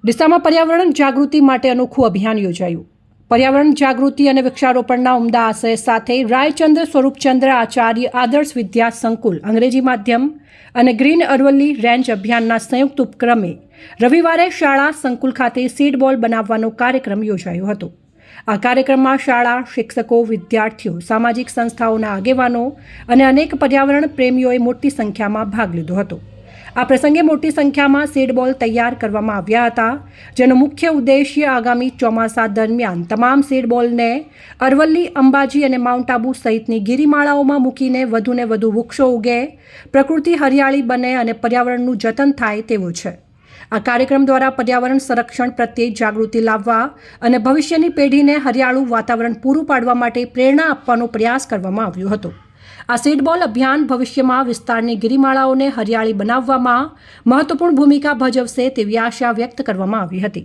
ડીસામાં પર્યાવરણ જાગૃતિ માટે અનોખું અભિયાન યોજાયું। પર્યાવરણ જાગૃતિ અને વૃક્ષારોપણના ઉમદા આશય સાથે રાયચંદ્ર સ્વરૂપચંદ્ર આચાર્ય આદર્શ વિદ્યા સંકુલ અંગ્રેજી માધ્યમ અને ગ્રીન અરવલ્લી રેન્જ અભિયાનના સંયુક્ત ઉપક્રમે રવિવારે શાળા સંકુલ ખાતે સીડ બોલ બનાવવાનો કાર્યક્રમ યોજાયો હતો। આ કાર્યક્રમમાં શાળા, શિક્ષકો, વિદ્યાર્થીઓ, સામાજિક સંસ્થાઓના આગેવાનો અને અનેક પર્યાવરણ પ્રેમીઓએ મોટી સંખ્યામાં ભાગ લીધો હતો। આ પ્રસંગે મોટી સંખ્યામાં સીડ બોલ તૈયાર કરવામાં આવ્યા હતા, જેનો મુખ્ય ઉદ્દેશ્ય આગામી ચોમાસા દરમિયાન તમામ સીડ બોલને અરવલ્લી, અંબાજી અને માઉન્ટ આબુ સહિતની ગિરિમાળાઓમાં મૂકીને વધુને વધુ વૃક્ષો ઉગે, પ્રકૃતિ હરિયાળી બને અને પર્યાવરણનું જતન થાય તેવો છે। આ કાર્યક્રમ દ્વારા પર્યાવરણ સંરક્ષણ પ્રત્યે જાગૃતિ લાવવા અને ભવિષ્યની પેઢીને હરિયાળું વાતાવરણ પૂરું પાડવા માટે પ્રેરણા આપવાનો પ્રયાસ કરવામાં આવ્યો હતો। આ સીડ બોલ અભિયાન ભવિષ્યમાં વિસ્તારની ગિરિમાળાઓને હરિયાળી બનાવવામાં મહત્વપૂર્ણ ભૂમિકા ભજવશે તેવી આશા વ્યક્ત કરવામાં આવી હતી।